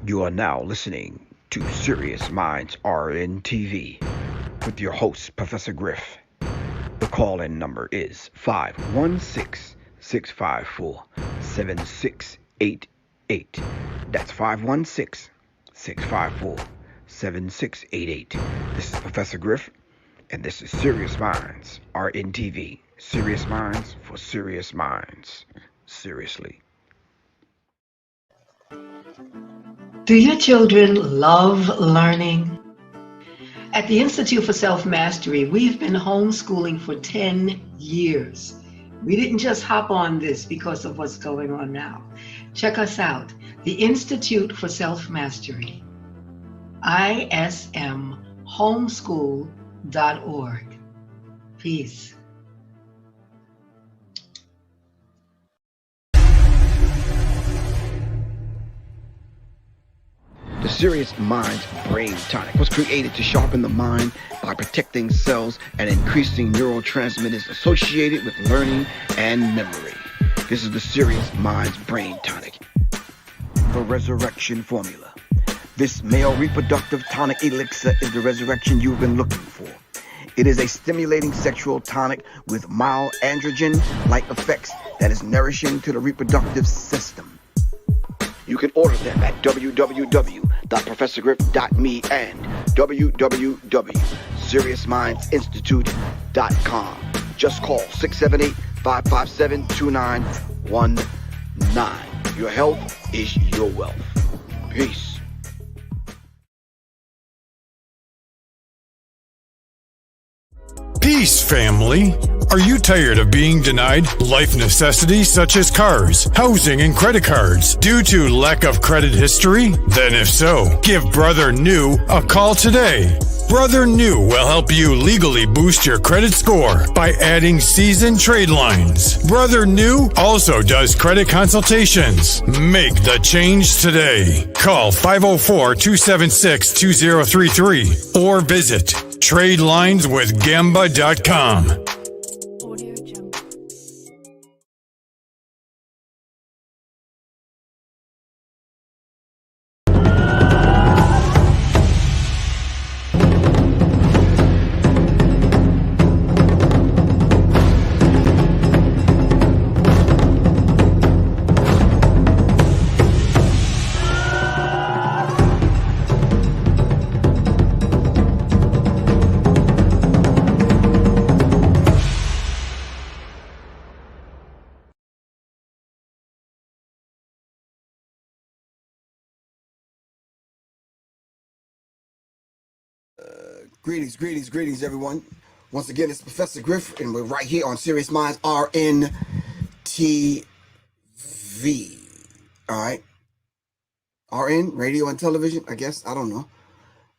You are now listening to Serious Minds RN TV with your host, Professor Griff. The call-in number is 516-654-7688. That's 516-654-7688. This is Professor Griff, and this is Serious Minds RN TV. Serious Minds for Serious Minds. Seriously. Do your children love learning? At the Institute for Self-Mastery, we've been homeschooling for 10 years. We didn't just hop on this because of what's going on now. Check us out, the Institute for Self-Mastery, ismhomeschool.org. Peace. The Serious Minds Brain Tonic was created to sharpen the mind by protecting cells and increasing neurotransmitters associated with learning and memory. This is the Serious Minds Brain Tonic. The Resurrection Formula. This male reproductive tonic elixir is the resurrection you've been looking for. It is a stimulating sexual tonic with mild androgen-like effects that is nourishing to the reproductive system. You can order them at www.professorgriff.me and www.seriousmindsinstitute.com. Just call 678-557-2919. Your health is your wealth. Peace. Peace, family. Are you tired of being denied life necessities such as cars, housing, and credit cards due to lack of credit history? Then if so, give Brother New a call today. Brother New will help you legally boost your credit score by adding seasoned trade lines. Brother New also does credit consultations. Make the change today. Call 504-276-2033 or visit TradelinesWithGamba.com. Greetings, everyone. Once again, it's Professor Griff, and we're right here on Serious Minds RN TV. All right. RN, radio and television, I guess. I don't know.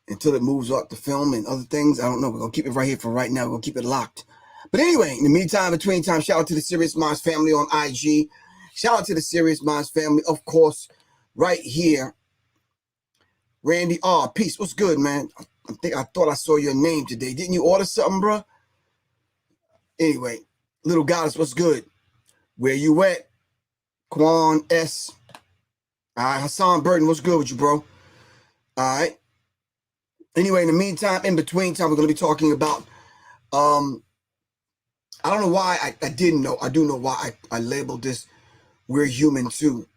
Until it moves up to film and other things, I don't know. We're going to keep it right here for right now. We're going to keep it locked. But anyway, in the meantime, between time, shout out to the Serious Minds family on IG. Shout out to the Serious Minds family, of course, right here. Randy R. Peace. What's good, man? I thought I saw your name today. Didn't you order something, bro? Anyway, Little Goddess, what's good? Where you at? Quan S. All right, Hassan Burton, what's good with you, bro? All right. Anyway, in the meantime, in between time, we're going to be talking about, I don't know why I didn't know. I do know why I labeled this, We're Human Too.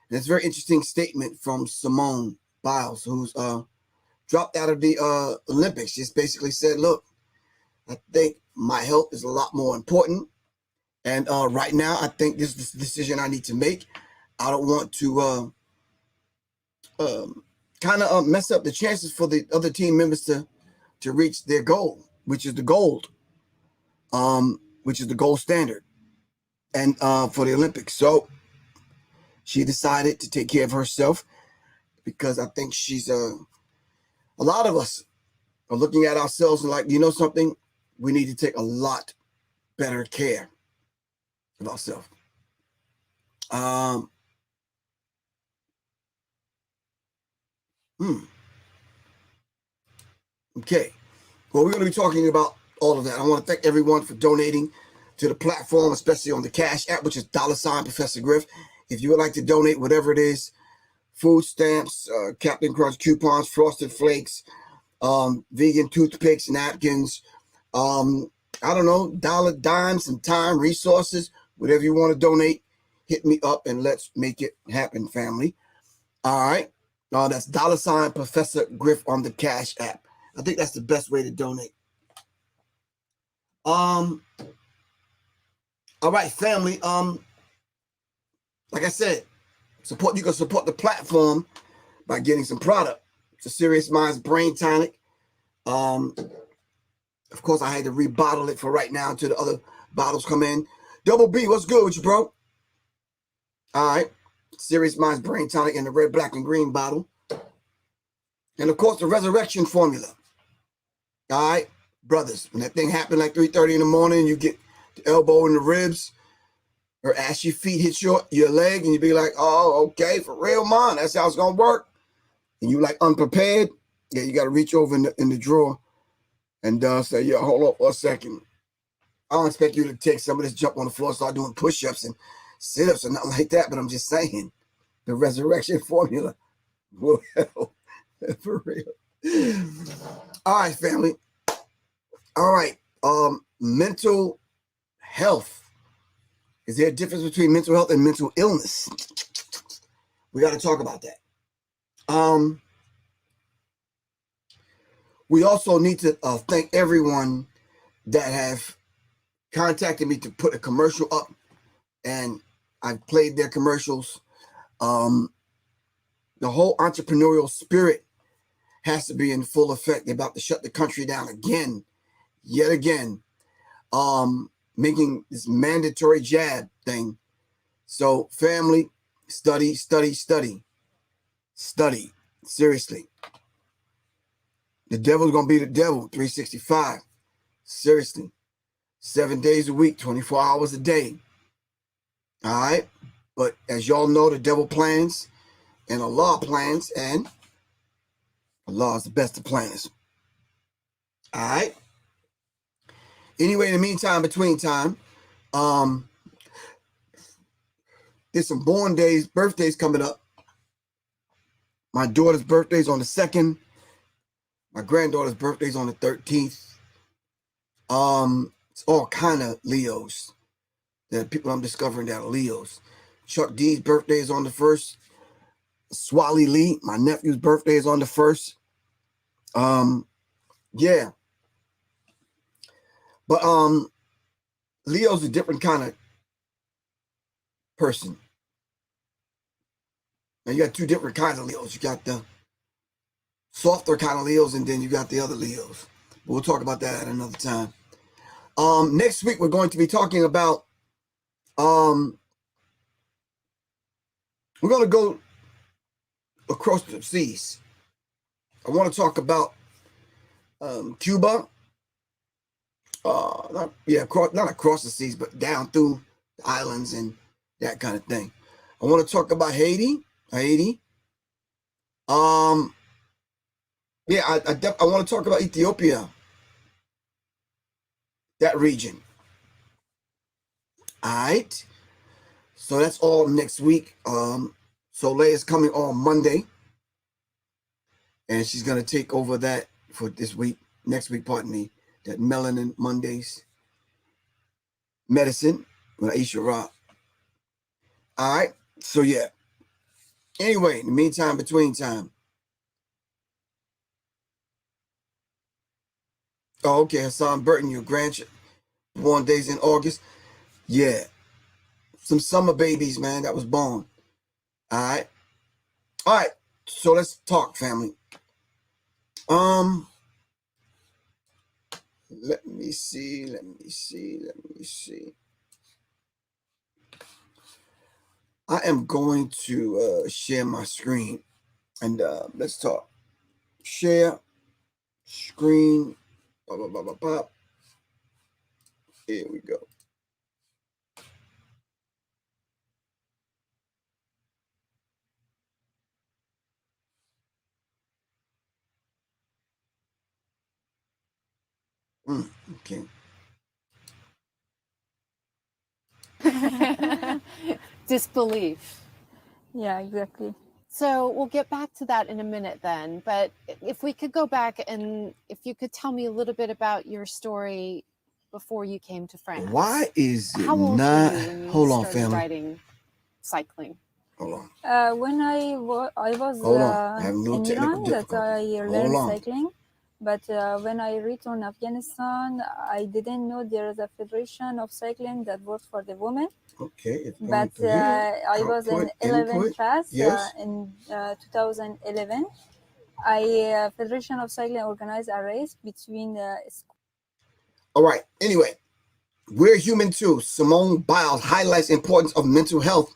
And it's a very interesting statement from Simone Biles, who's dropped out of the Olympics. Just basically said, look, I think my health is a lot more important. And right now, I think this is the decision I need to make. I don't want to kind of mess up the chances for the other team members to reach their goal, which is the gold, which is the gold standard, and for the Olympics. So she decided to take care of herself because I think she's a lot of us are looking at ourselves and like, you know something, we need to take a lot better care of ourselves. Okay. Well, we're going to be talking about all of that. I want to thank everyone for donating to the platform, especially on the Cash App, which is $Professor Griff. If you would like to donate whatever it is food stamps, Captain Crunch coupons, Frosted Flakes, vegan toothpicks, napkins, I don't know, dollar, dime, some time, resources, whatever you want to donate, hit me up and let's make it happen, family. All right. That's $ Professor Griff on the Cash App. I think that's the best way to donate. All right, family. Like I said, you can support the platform by getting some product. It's a Serious Minds Brain Tonic. Of course, I had to rebottle it for right now until the other bottles come in. Double B, what's good with you, bro? All right. Serious Minds Brain Tonic in the red, black, and green bottle. And, of course, the Resurrection Formula. All right, brothers, when that thing happened like 3:30 in the morning, you get the elbow in the ribs or ashy feet hit your leg, and you be like, oh, okay, for real, man, that's how it's going to work. And you like unprepared, yeah, you got to reach over in the drawer and say, yeah, hold on for a second. I don't expect you to take some of this, jump on the floor, start doing push-ups and sit-ups or nothing like that, but I'm just saying, the Resurrection Formula will help. For real. All right, family. All right. Mental health. Is there a difference between mental health and mental illness? We got to talk about that. We also need to thank everyone that have contacted me to put a commercial up, and I've played their commercials. The whole entrepreneurial spirit has to be in full effect. They're about to shut the country down again, yet again, making this mandatory jab thing. So family, study. Seriously. The devil's going to be the devil, 365. Seriously. 7 days a week, 24 hours a day. All right? But as y'all know, the devil plans and Allah plans, and Allah is the best of planners. All right? Anyway, in the meantime, between time, there's some birthdays coming up. My daughter's birthday's on the 2nd. My granddaughter's birthday's on the 13th. It's all kind of Leos. There are people I'm discovering that are Leos. Chuck D's birthday is on the 1st. Swally Lee, my nephew's birthday is on the 1st. Yeah. But Leo's a different kind of person. Now you got two different kinds of Leos. You got the softer kind of Leos, and then you got the other Leos. But we'll talk about that at another time. Next week we're going to be talking about we're going to go across the seas. I want to talk about Cuba. Not across the seas, but down through the islands and that kind of thing. I want to talk about Haiti. Yeah, I want to talk about Ethiopia, that region. All right. So that's all next week. Soleil is coming on Monday, and she's going to take over that for this week, next week, pardon me, that Melanin Mondays medicine with Aisha Rock. All right. So, yeah. Anyway, in the meantime, between time. Oh, okay. Hassan Burton, your grandchild, born days in August. Yeah. Some summer babies, man, that was born. All right. All right. So let's talk, family. Let me see. I am going to share my screen and let's talk. Share screen. Pop. Here we go. Okay. Disbelief. Yeah, exactly. So we'll get back to that in a minute then. But if we could go back and if you could tell me a little bit about your story before you came to France. Why is it How old not? were you when you Hold on, started family. riding cycling? Hold on. When I was Hold on. I have a little in technical Iran, that I difficulty. learned Hold on. cycling. But when I returned Afghanistan, I didn't know there is a federation of cycling that works for the women. Okay, it's going But through here. I was in Output, 11th input. class Yes. in 2011. Federation of Cycling organized a race between All right. Anyway, we're human too. Simone Biles highlights the importance of mental health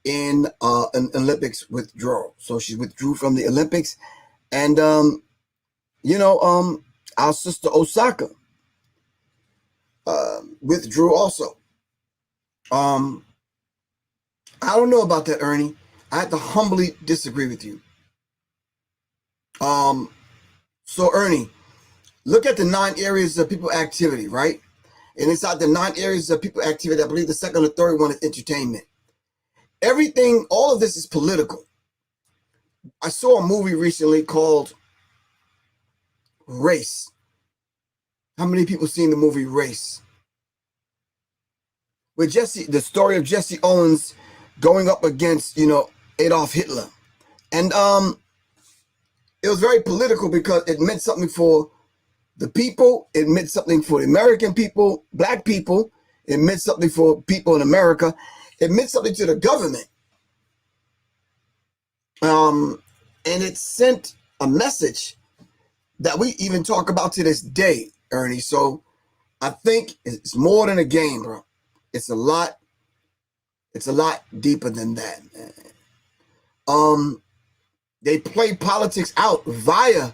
in an Olympics withdrawal. So she withdrew from the Olympics, and our sister Osaka withdrew also. I don't know about that, Ernie. I have to humbly disagree with you. So Ernie, look at the 9 areas of people activity, right? And inside the 9 areas of people activity, I believe the second or third one is entertainment. Everything, all of this is political. I saw a movie recently called Race. How many people seen the movie Race? With the story of Jesse Owens going up against, Adolf Hitler. And it was very political because it meant something for the people. It meant something for the American people, black people. It meant something for people in America. It meant something to the government. And it sent a message that we even talk about to this day, Ernie. So I think it's more than a game, bro. It's a lot deeper than that. They play politics out via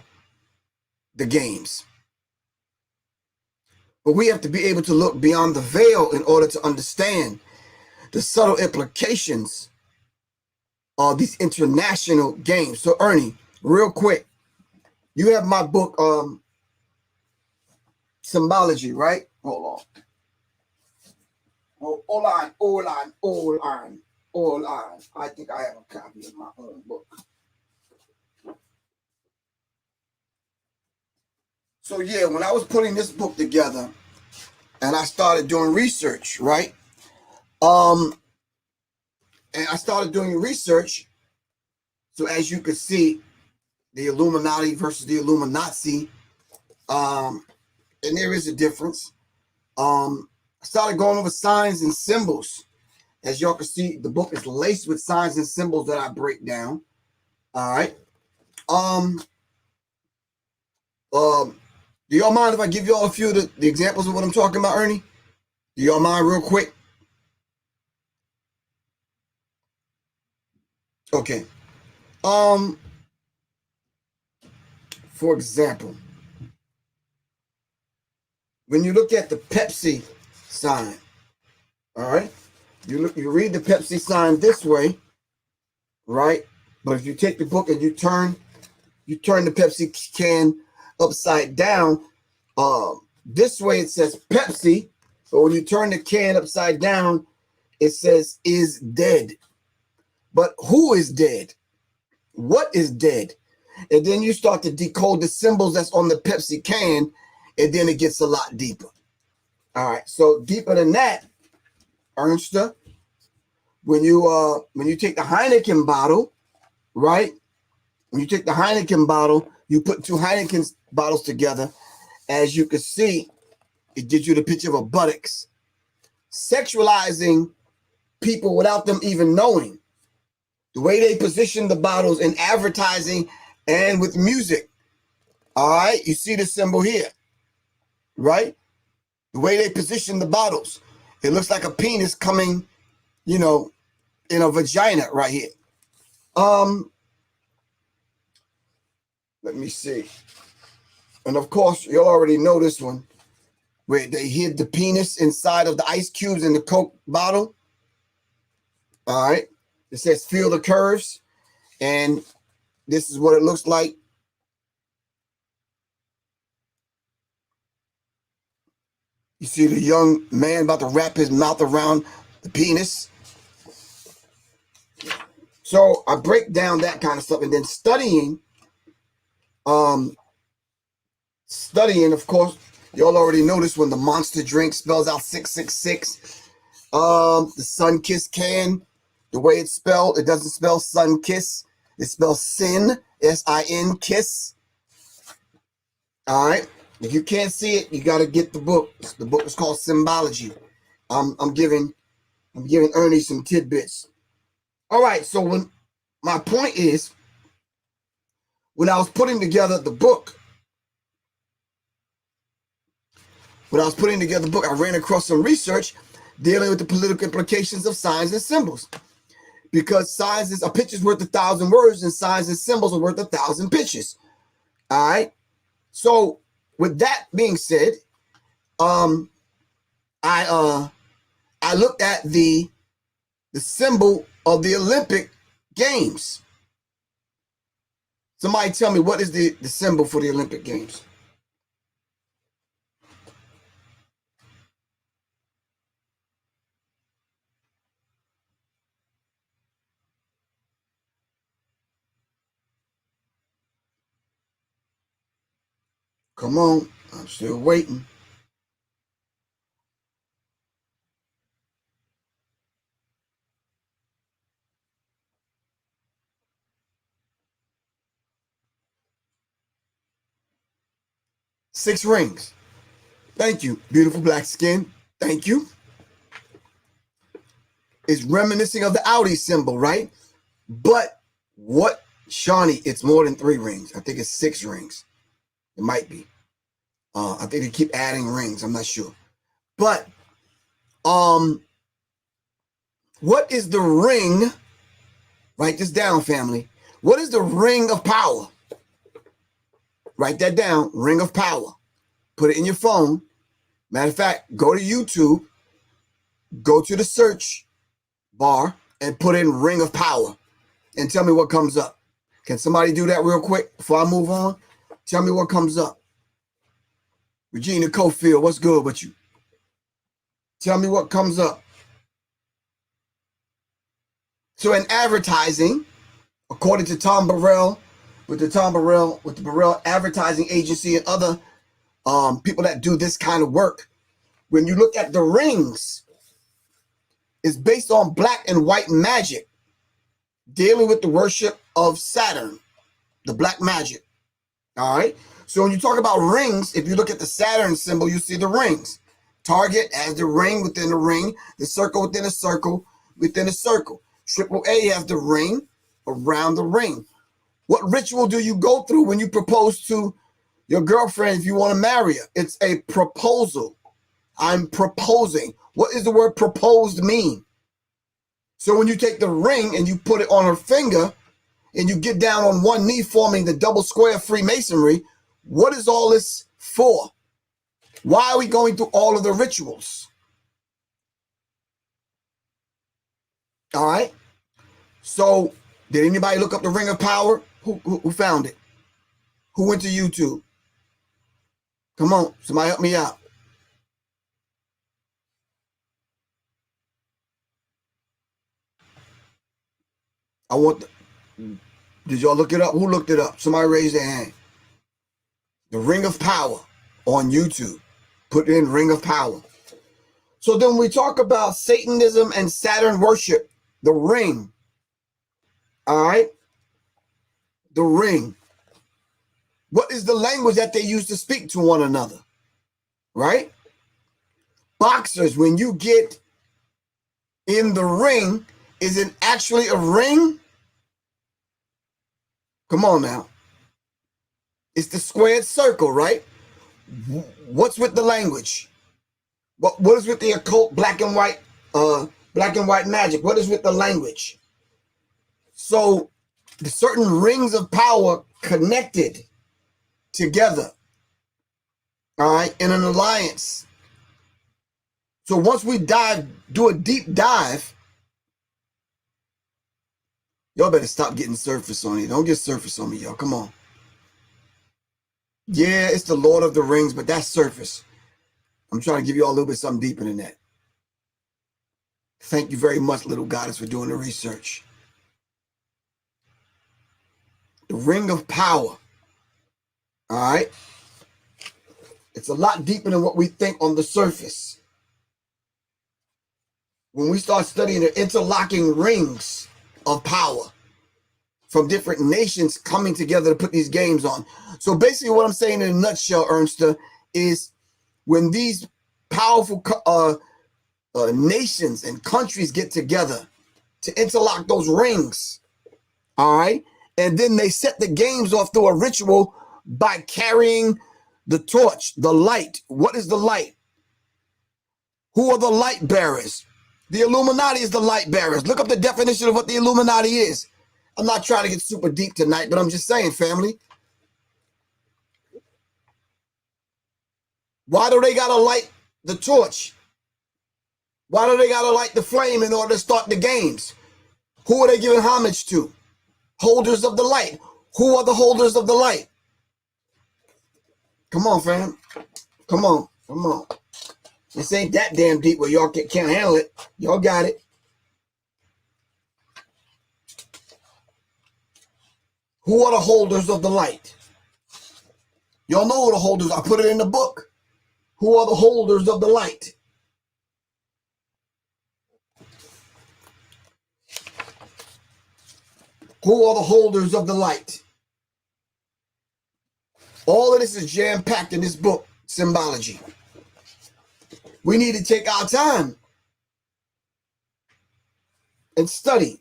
the games. But we have to be able to look beyond the veil in order to understand the subtle implications of these international games. So Ernie, real quick, you have my book, Symbology, right? Hold on. I think I have a copy of my own book. So yeah, when I was putting this book together and I started doing research, right? And I started doing research. So as you can see, the Illuminati versus the Illuminati, and there is a difference. I started going over signs and symbols. As y'all can see, the book is laced with signs and symbols that I break down. All right. Do y'all mind if I give y'all a few of the examples of what I'm talking about, Ernie? Do y'all mind real quick? Okay. For example, when you look at the Pepsi sign, all right, you read the Pepsi sign this way, right? But if you take the book and you turn the Pepsi can upside down, this way it says Pepsi, but when you turn the can upside down, it says is dead. But who is dead? What is dead? And then you start to decode the symbols that's on the Pepsi can, and then it gets a lot deeper. All right, so deeper than that, Ernsta, when you take the Heineken bottle, right? When you take the Heineken bottle, you put 2 Heineken bottles together. As you can see, it gives you the picture of a buttocks, sexualizing people without them even knowing. The way they position the bottles in advertising and with music. All right, you see the symbol here, right? The way they position the bottles. It looks like a penis coming, in a vagina right here. Let me see. And of course, you'll already know this one, where they hid the penis inside of the ice cubes in the Coke bottle. All right. It says feel the curves. And this is what it looks like. You see the young man about to wrap his mouth around the penis. So I break down that kind of stuff, and then studying, of course, y'all already noticed when the Monster drink spells out 666. The Sun Kiss can, the way it's spelled, it doesn't spell Sun Kiss. It spells Sin, S-I-N, Kiss. All right. If you can't see it, you got to get the book. The book is called Symbology. I'm giving Ernie some tidbits. All right. So when my point is, when I was putting together the book, I ran across some research dealing with the political implications of signs and symbols. Because a picture's worth 1,000 words, and signs and symbols are worth 1,000 pictures. All right. So with that being said, I looked at the symbol of the Olympic Games. Somebody tell me, what is the symbol for the Olympic Games? Come on, I'm still waiting. Six rings. Thank you. Beautiful black skin. Thank you. It's reminiscing of the Audi symbol, right? But what, Shawnee, it's more than 3 rings. I think it's 6 rings. It might be. I think they keep adding rings. I'm not sure. But what is the ring? Write this down, family. What is the ring of power? Write that down. Ring of power. Put it in your phone. Matter of fact, go to YouTube, go to the search bar, and put in ring of power, and tell me what comes up. Can somebody do that real quick before I move on? Tell me what comes up. Regina Cofield, what's good with you? Tell me what comes up. So in advertising, according to Tom Burrell, with the Burrell Advertising Agency and other people that do this kind of work, when you look at the rings, it's based on black and white magic, dealing with the worship of Saturn, the black magic. All right. So when you talk about rings, if you look at the Saturn symbol, you see the rings. Target as the ring within the ring, the circle within a circle within a circle. Triple A has the ring around the ring. What ritual do you go through when you propose to your girlfriend if you want to marry her? It's a proposal. I'm proposing. What does the word proposed mean? So when you take the ring and you put it on her finger and you get down on one knee forming the double square Freemasonry, what is all this for? Why are we going through all of the rituals? All right. So did anybody look up the Ring of Power? Who found it? Who went to YouTube? Come on, somebody help me out. Did y'all look it up? Who looked it up? Somebody raise their hand. The Ring of Power on YouTube. Put in Ring of Power. So then we talk about Satanism and Saturn worship. The ring. All right. The ring. What is the language that they use to speak to one another? Right? Boxers, when you get in the ring, is it actually a ring? Come on now. It's the squared circle, right? What's with the language? What is with the occult black and white magic? What is with the language? So the certain rings of power connected together, all right, in an alliance. So once we do a deep dive, y'all better stop getting surface on me. Don't get surface on me, y'all. Come on. Yeah, it's the Lord of the Rings, but that's surface. I'm trying to give you all a little bit something deeper than that. Thank you very much, little goddess, for doing the research. The ring of power. All right. It's a lot deeper than what we think on the surface. When we start studying the interlocking rings of power from different nations coming together to put these games on. So basically what I'm saying in a nutshell, Ernsta, is when these powerful nations and countries get together to interlock those rings, all right, and then they set the games off through a ritual by carrying the torch, the light. What is the light? Who are the light bearers? The Illuminati is the light bearers. Look up the definition of what the Illuminati is. I'm not trying to get super deep tonight, but I'm just saying, family. Why do they got to light the torch? Why do they got to light the flame in order to start the games? Who are they giving homage to? Holders of the light. Who are the holders of the light? Come on, fam. Come on. Come on. This ain't that damn deep where y'all can't handle it. Y'all got it. Who are the holders of the light? Y'all know who the holders are. I put it in the book. Who are the holders of the light? Who are the holders of the light? All of this is jam-packed in this book, Symbology. We need to take our time and study.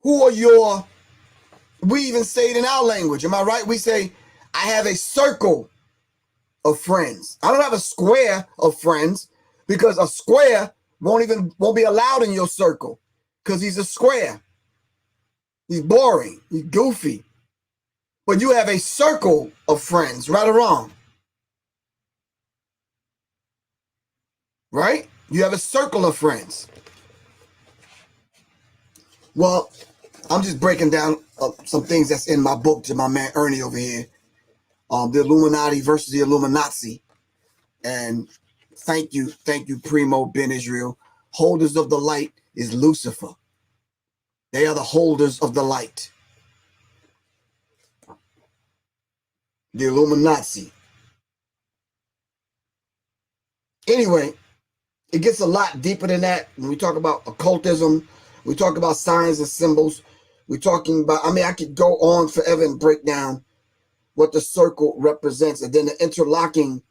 Who are your, we even say it in our language, am I right? We say, I have a circle of friends. I don't have a square of friends because a square won't be allowed in your circle because he's a square. He's boring. He's goofy. But you have a circle of friends, right or wrong? Right? You have a circle of friends. Well, I'm just breaking down some things that's in my book to my man Ernie over here. The Illuminati versus the Illuminati. And thank you, Primo Ben Israel. Holders of the light is Lucifer. They are the holders of the light. The Illuminati. Anyway, it gets a lot deeper than that. When we talk about occultism, we talk about signs and symbols. We're talking about, I mean, I could go on forever and break down what the circle represents, and then the interlocking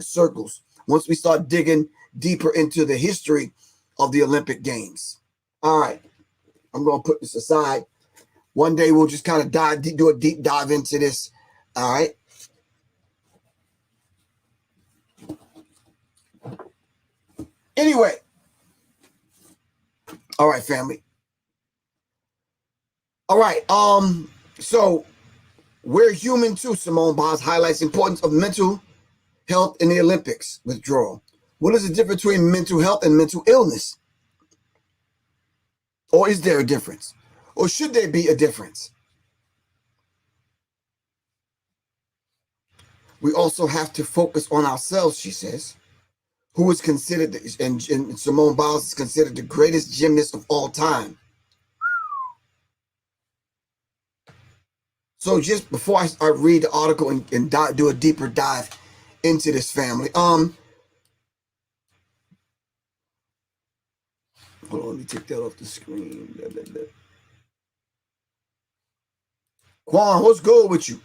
circles. Once we start digging deeper into the history of the Olympic Games. All right, I'm going to put this aside. One day we'll just kind of do a deep dive into this. All right. Anyway. All right, family. All right. So we're human too. Simone Biles highlights the importance of mental health in the Olympics withdrawal. What is the difference between mental health and mental illness? Or is there a difference? Or should there be a difference? We also have to focus on ourselves, she says. Who is considered, and Simone Biles is considered the greatest gymnast of all time. So just before I read the article and do a deeper dive into this family, hold on, let me take that off the screen. Quan, what's good with you?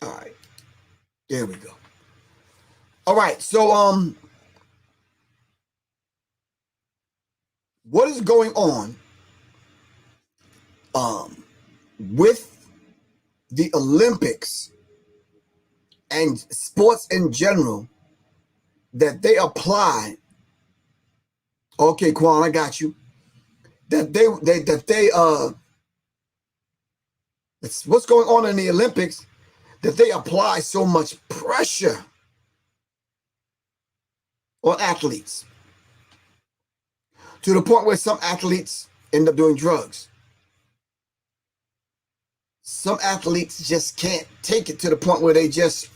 All right, there we go. All right, so what is going on with the Olympics and sports in general that they apply? Okay, Quan, I got you. It's what's going on in the Olympics that they apply so much pressure on athletes to the point where some athletes end up doing drugs. some athletes just can't take it to the point where they just,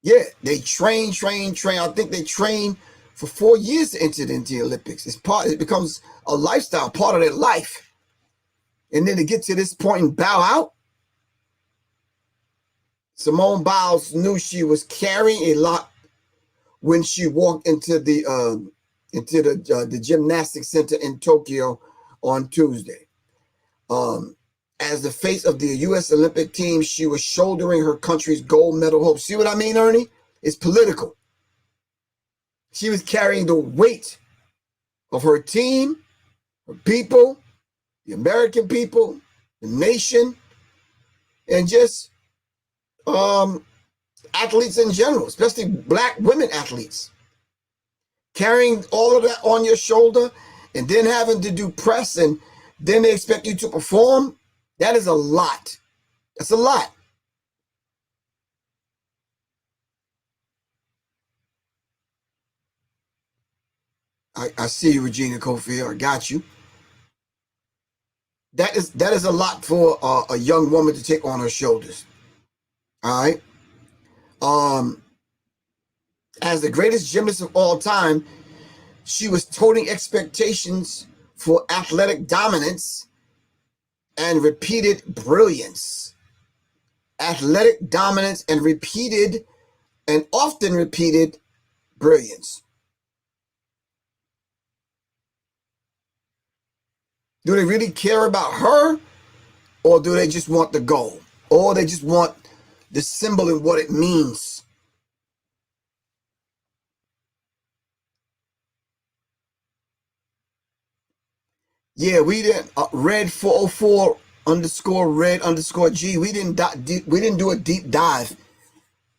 yeah, they train. I think they train for 4 years to enter into the Olympics. It becomes a lifestyle, part of their life. And then to get to this point and bow out. Simone Biles knew she was carrying a lot when she walked into the gymnastics center in Tokyo on Tuesday. As the face of the U.S. Olympic team, she was shouldering her country's gold medal hope. See what I mean, Ernie? It's political. She was carrying the weight of her team, her people, the American people, the nation, and just athletes in general, especially black women athletes. Carrying all of that on your shoulder and then having to do press and then they expect you to perform, that is a lot. That's a lot. I see you, Regina Cofield. I got you. That is a lot for a young woman to take on her shoulders. All right. As the greatest gymnast of all time, she was toting expectations for athletic dominance and repeated brilliance. Athletic dominance and often repeated brilliance. Do they really care about her, or do they just want the goal? Or they just want the symbol and what it means? Yeah, we didn't red 404 _ red _ G. We didn't do a deep dive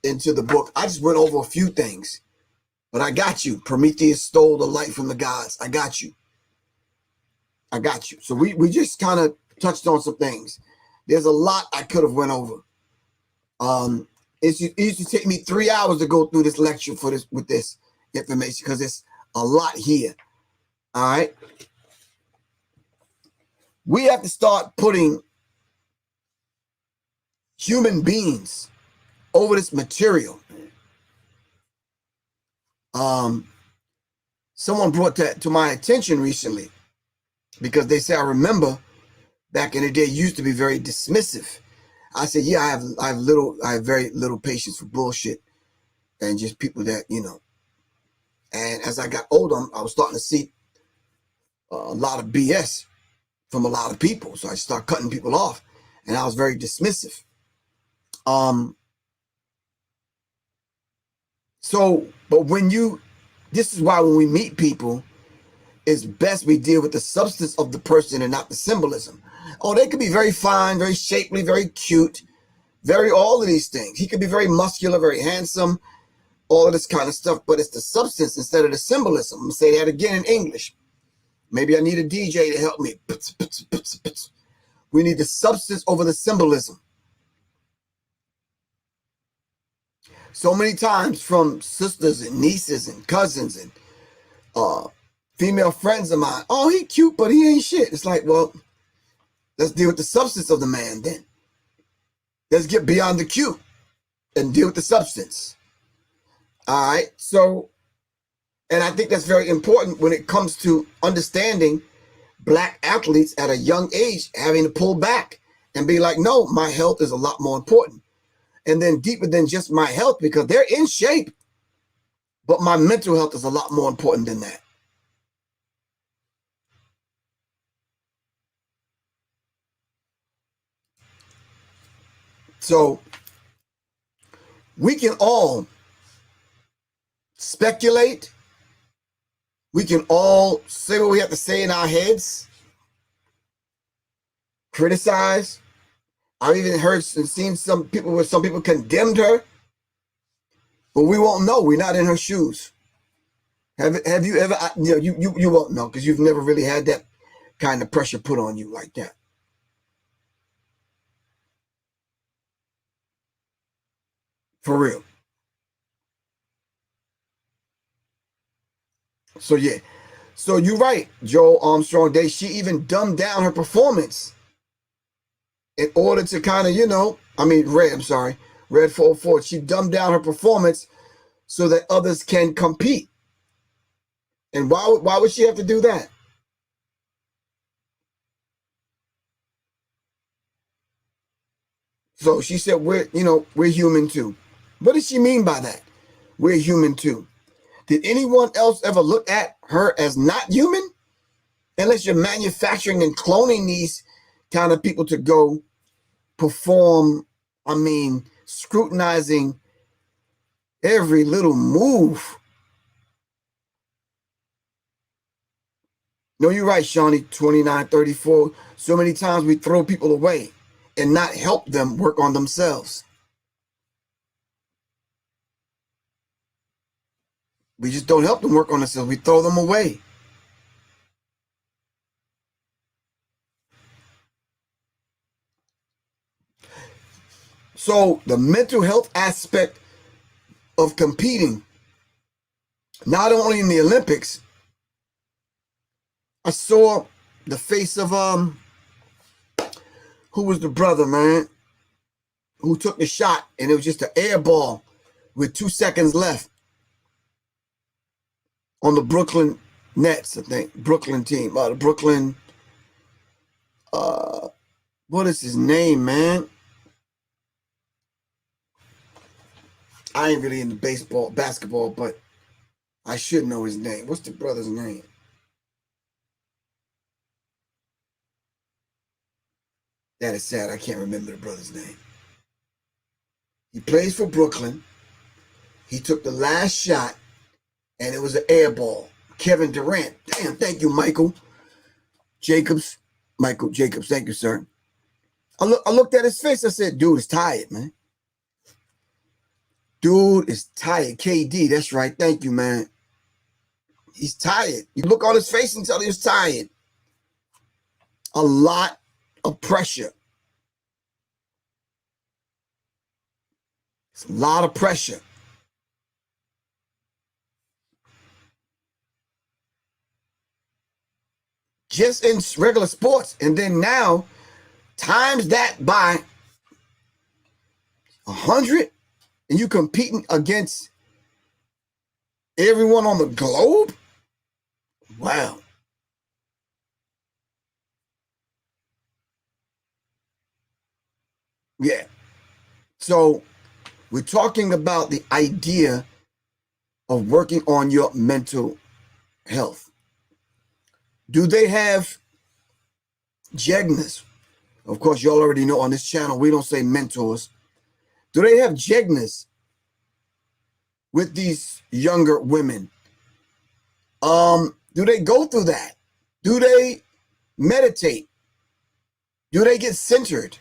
into the book. I just went over a few things, but I got you. Prometheus stole the light from the gods. I got you. So we just kind of touched on some things. There's a lot I could have went over. It used to take me 3 hours to go through this lecture with this information because it's a lot here. All right. We have to start putting human beings over this material. Someone brought that to my attention recently because they say, I remember back in the day, you used to be very dismissive. I said, yeah, I have very little patience for bullshit and just people that, and as I got older, I was starting to see a lot of BS from a lot of people. So I started cutting people off and I was very dismissive. But this is why when we meet people, it's best we deal with the substance of the person and not the symbolism. Oh, they could be very fine, very shapely, very cute, all of these things. He could be very muscular, very handsome, all of this kind of stuff, but it's the substance instead of the symbolism. I'm going to say that again in English. Maybe I need a DJ to help me. We need the substance over the symbolism. So many times from sisters and nieces and cousins and female friends of mine, oh, he cute, but he ain't shit. It's like, well, let's deal with the substance of the man then. Let's get beyond the cute and deal with the substance. All right. So, and I think that's very important when it comes to understanding black athletes at a young age having to pull back and be like, no, my health is a lot more important. And then deeper than just my health, because they're in shape, but my mental health is a lot more important than that. So we can all speculate. We can all say what we have to say in our heads, criticize. I've even heard and seen some people condemned her, but we won't know. We're not in her shoes. Have you ever? You won't know because you've never really had that kind of pressure put on you like that. For real. So yeah. So you're right, Joel Armstrong. She even dumbed down her performance in order to kind of, Red 404, she dumbed down her performance so that others can compete. And why would she have to do that? So she said, we're human too. What does she mean by that? We're human too. Did anyone else ever look at her as not human? Unless you're manufacturing and cloning these kind of people to go perform, scrutinizing every little move. No, you're right, Shawnee, 2934. So many times we throw people away and not help them work on themselves. We just don't help them work on themselves. We throw them away. So the mental health aspect of competing, not only in the Olympics, I saw the face of who was the brother, man, who took the shot, and it was just an air ball with 2 seconds left on the Brooklyn Nets, I think. Brooklyn team. The Brooklyn, what is his name, man? I ain't really into basketball, but I should know his name. What's the brother's name? That is sad. I can't remember the brother's name. He plays for Brooklyn. He took the last shot, and it was an air ball. Kevin Durant. Damn, thank you, Michael Jacobs. Michael Jacobs, thank you, sir. I looked at his face. I said, dude is tired, man. Dude is tired. KD, that's right. Thank you, man. He's tired. You look on his face and tell he's tired. A lot of pressure. It's a lot of pressure. Just in regular sports. And then now, times that by 100, and you competing against everyone on the globe? Wow. Yeah. So we're talking about the idea of working on your mental health. Do they have gymnasts? Of course, y'all already know on this channel, we don't say mentors. Do they have gymnasts with these younger women? Do they go through that? Do they meditate? Do they get centered?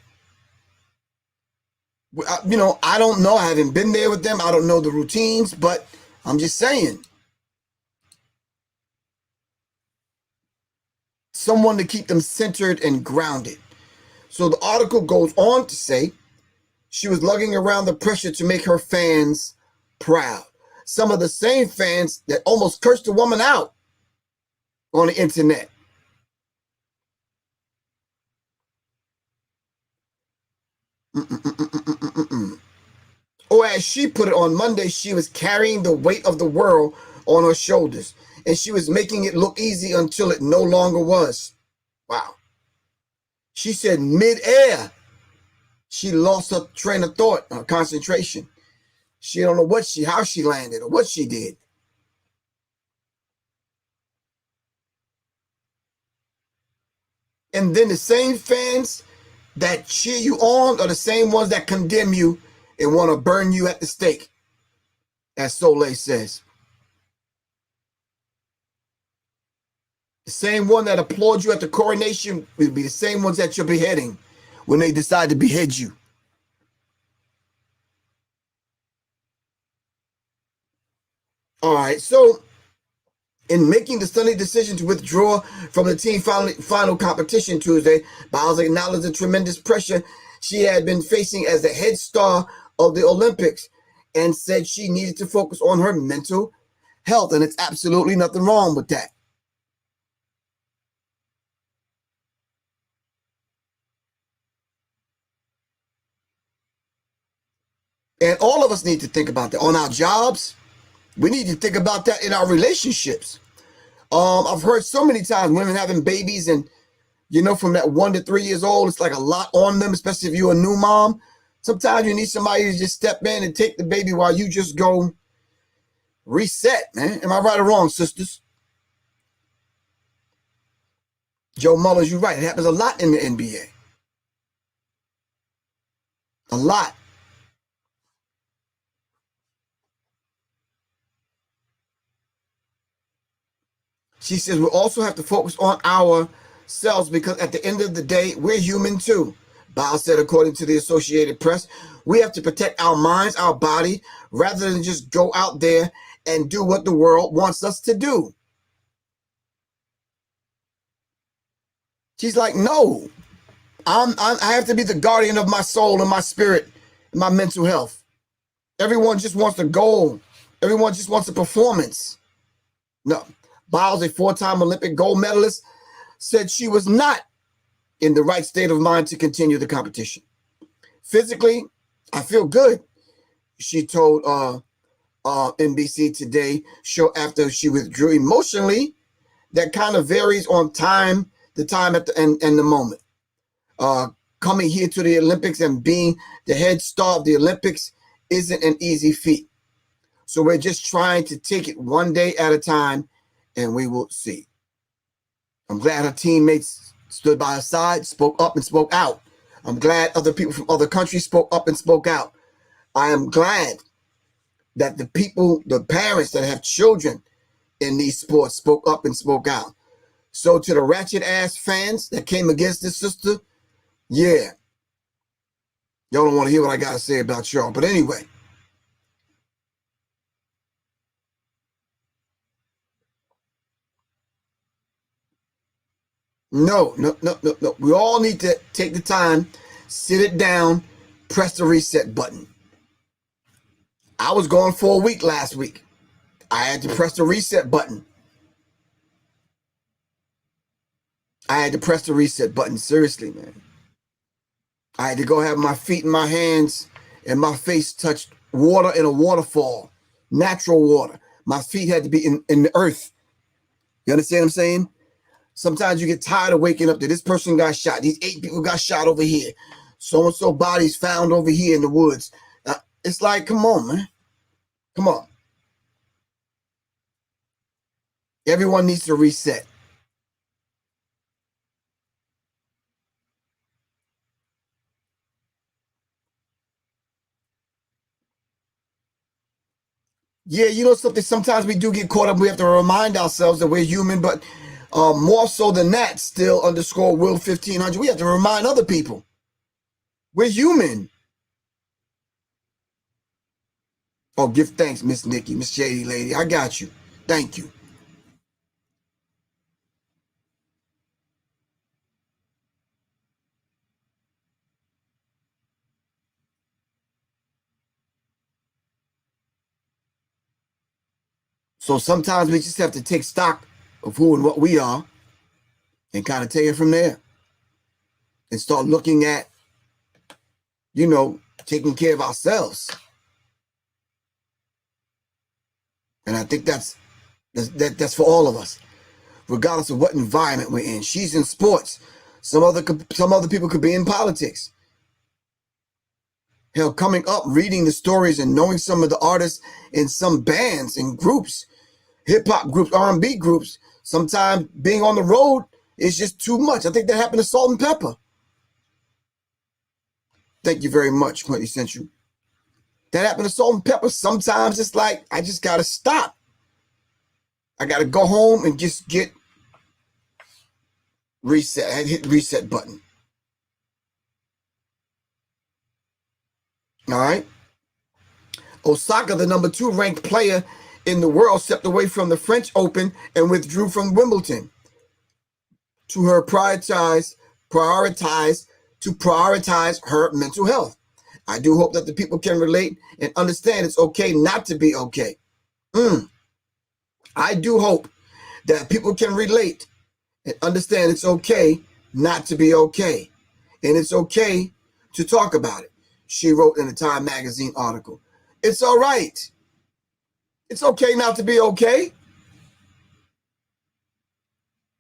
I don't know. I haven't been there with them. I don't know the routines, but I'm just saying. Someone to keep them centered and grounded. So the article goes on to say she was lugging around the pressure to make her fans proud. Some of the same fans that almost cursed the woman out on the internet. Or as she put it on Monday, she was carrying the weight of the world on her shoulders, and she was making it look easy until it no longer was. Wow. She said mid-air, she lost her train of thought, her concentration. She don't know how she landed or what she did. And then the same fans that cheer you on are the same ones that condemn you and want to burn you at the stake, as Soleil says. The same one that applaud you at the coronation will be the same ones at your beheading when they decide to behead you. All right, so in making the Sunday decision to withdraw from the team final competition Tuesday, Biles acknowledged the tremendous pressure she had been facing as the head star of the Olympics and said she needed to focus on her mental health, and it's absolutely nothing wrong with that. And all of us need to think about that. On our jobs, we need to think about that in our relationships. I've heard so many times women having babies, and from that 1 to 3 years old, it's like a lot on them, especially if you're a new mom. Sometimes you need somebody to just step in and take the baby while you just go reset, man. Am I right or wrong, sisters? Joe Mullins, you're right. It happens a lot in the NBA. A lot. She says we also have to focus on ourselves because at the end of the day, we're human too. Biles said, according to the Associated Press, we have to protect our minds, our body, rather than just go out there and do what the world wants us to do. She's like, no, I have to be the guardian of my soul and my spirit and my mental health. Everyone just wants a goal. Everyone just wants a performance. No. Biles, a 4-time Olympic gold medalist, said she was not in the right state of mind to continue the competition. Physically, I feel good, she told NBC Today show after she withdrew. Emotionally, that kind of varies on the time at the and the moment. Coming here to the Olympics and being the head star of the Olympics isn't an easy feat. So we're just trying to take it one day at a time, and we will see. I'm glad her teammates stood by her side, spoke up and spoke out. I'm glad other people from other countries spoke up and spoke out. I am glad that the parents that have children in these sports spoke up and spoke out. So to the ratchet ass fans that came against this sister, yeah. Y'all don't want to hear what I got to say about y'all. But anyway. No. We all need to take the time, sit it down, press the reset button. I was gone for a week last week. I had to press the reset button. Seriously, man. I had to go have my feet in my hands and my face touched water in a waterfall, natural water. My feet had to be in the earth. You understand what I'm saying? Sometimes you get tired of waking up that this person got shot. These 8 people got shot over here. So-and-so bodies found over here in the woods. It's like, come on, man. Come on. Everyone needs to reset. Yeah, you know something? Sometimes we do get caught up. We have to remind ourselves that we're human, but more so than that, still underscore Will 1500. We have to remind other people. We're human. Oh, give thanks, Miss Nikki, Miss Shady Lady. I got you. Thank you. So sometimes we just have to take stock of who and what we are and kind of take it from there and start looking at, taking care of ourselves. And I think that's for all of us, regardless of what environment we're in. She's in sports. Some other people could be in politics. Hell, coming up, reading the stories and knowing some of the artists in some bands and groups, hip-hop groups, R&B groups, sometimes being on the road is just too much. I think that happened to Salt and Pepper. Thank you very much, Quentin Central. That happened to Salt and Pepper. Sometimes it's like, I just got to stop. I got to go home and just get reset. I hit reset button. All right. Osaka, the number 2 ranked player in the world, stepped away from the French Open and withdrew from Wimbledon to prioritize her mental health. I do hope that the people can relate and understand it's okay not to be okay. I do hope that people can relate and understand it's okay not to be okay. And it's okay to talk about it. she wrote in a Time magazine article. It's all right. It's okay not to be okay.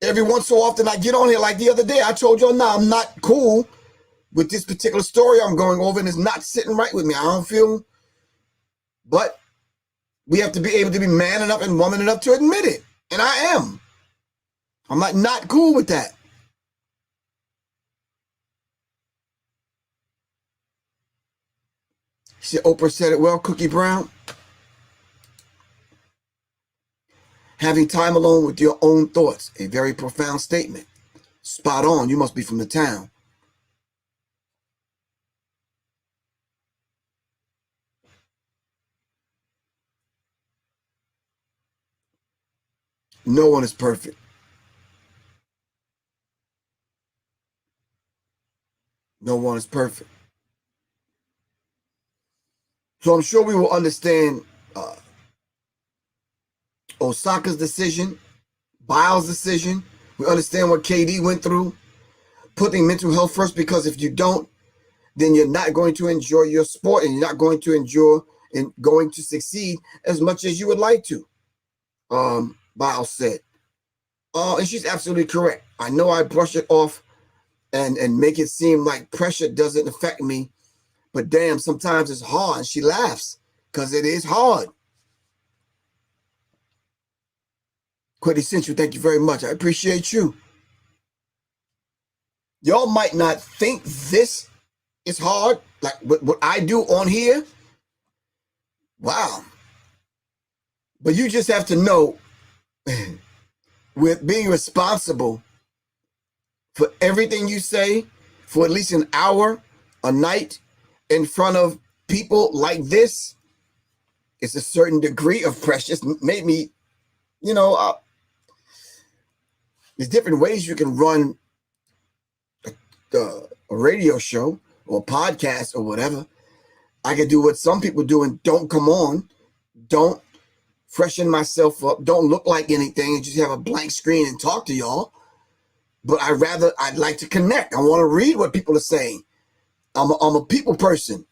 Every once so often I get on here, like the other day, I told y'all, nah, I'm not cool with this particular story I'm going over, and it's not sitting right with me. I don't feel, but we have to be able to be man enough and woman enough to admit it. And I am. I'm not cool with that. She said, Oprah said it well, Cookie Brown. Having time alone with your own thoughts, a very profound statement. Spot on, you must be from the town. No one is perfect. No one is perfect. So I'm sure we will understand Osaka's decision, Biles' decision. We understand what KD went through, putting mental health first, because if you don't, then you're not going to enjoy your sport, and you're not going to enjoy and going to succeed as much as you would like to. Biles said. And she's absolutely correct. I know I brush it off and make it seem like pressure doesn't affect me, but damn, sometimes it's hard. She laughs because it is hard. Quintessential, thank you very much. I appreciate you. Y'all might not think this is hard, like what I do on here. Wow. But you just have to know, with being responsible for everything you say for at least an hour a night in front of people like this, it's a certain degree of pressure. Made me, there's different ways you can run a radio show or podcast or whatever. I can do what some people do and don't come on, don't freshen myself up, don't look like anything, and just have a blank screen and talk to y'all. But I'd like to connect. I want to read what people are saying. I'm a people person.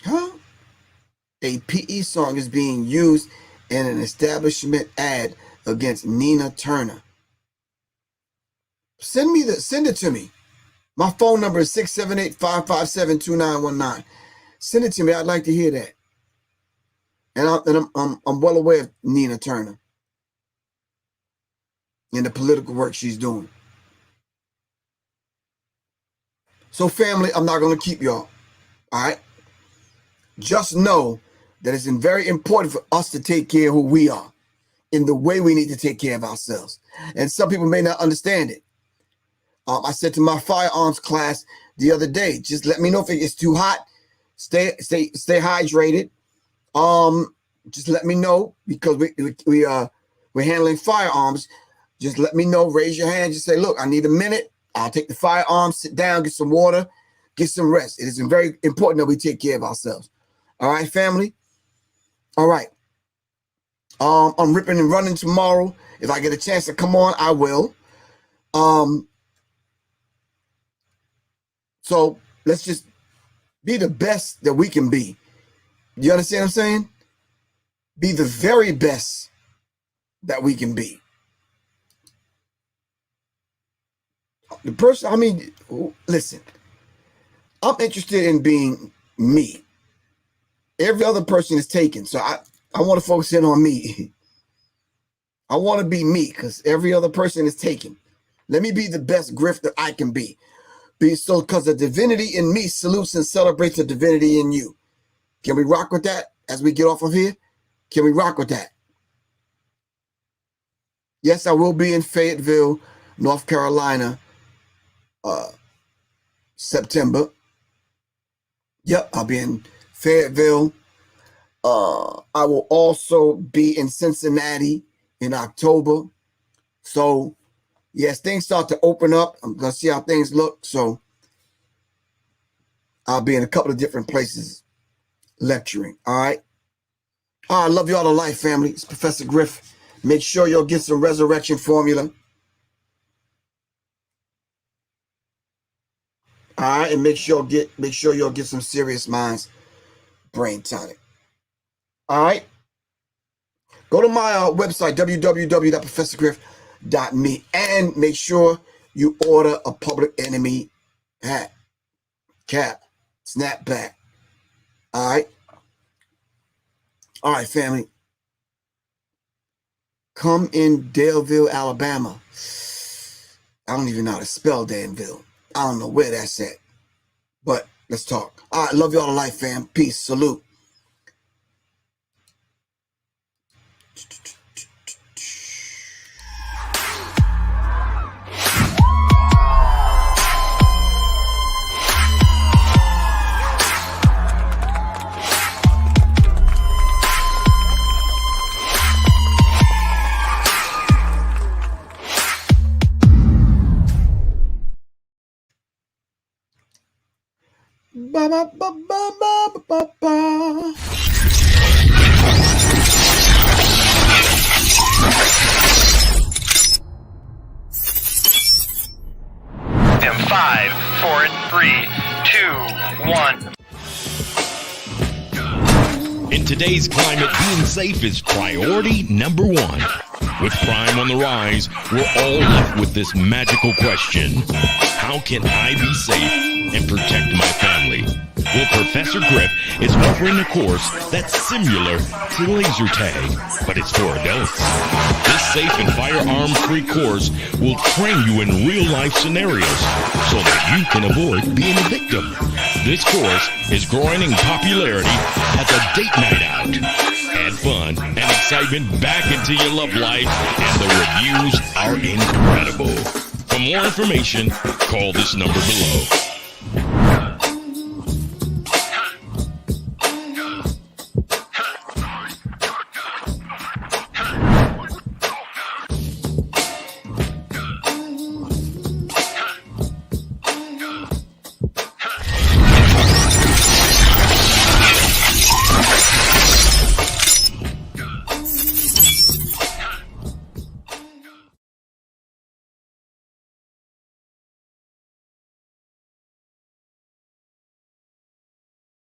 Huh? A PE song is being used in an establishment ad against Nina Turner. Send it to me. My phone number is 678-557-2919. Send it to me. I'd like to hear that. And I'm well aware of Nina Turner and the political work she's doing. So family, I'm not going to keep y'all. All right? Just know that it's very important for us to take care of who we are in the way we need to take care of ourselves. And some people may not understand it. I said to my firearms class the other day, just let me know if it's too hot. Stay hydrated. Just let me know, because we're handling firearms. Just let me know. Raise your hand. Just say, look, I need a minute. I'll take the firearms, sit down, get some water, get some rest. It is very important that we take care of ourselves. All right, family? All right. I'm ripping and running tomorrow. If I get a chance to come on, I will. So let's just be the best that we can be. You understand what I'm saying? Be the very best that we can be. The person, listen, I'm interested in being me. Every other person is taken. So I want to focus in on me. I want to be me because every other person is taken. Let me be the best grifter I can be. Because the divinity in me salutes and celebrates the divinity in you. Can we rock with that as we get off of here? Can we rock with that? Yes, I will be in Fayetteville, North Carolina, September. Yep, I'll be in Fayetteville. I will also be in Cincinnati in October. So, yes, things start to open up. I'm going to see how things look. So, I'll be in a couple of different places lecturing. All right. I love you all to life, family. It's Professor Griff. Make sure you'll get some resurrection formula. All right, and make sure you'll get some Serious Minds brain tonic. All right. Go to my website, www.professorgriff.me, and make sure you order a Public Enemy hat, cap, snapback. All right. All right, family. Come in Daleville, Alabama. I don't even know how to spell Danville. I don't know where that's at. But let's talk. All right, love y'all to life, fam. Peace. Salute. Ba ba ba ba ba ba ba. In 5, 4, 3, 2, 1. In today's climate, being safe is priority number one. With crime on the rise, we're all left with this magical question: how can I be safe and protect my family? Well, Professor Griff is offering a course that's similar to laser tag, but it's for adults. This safe and firearm-free course will train you in real-life scenarios so that you can avoid being a victim. This course is growing in popularity as a date night out. Add fun and excitement back into your love life, and the reviews are incredible. For more information, call this number below.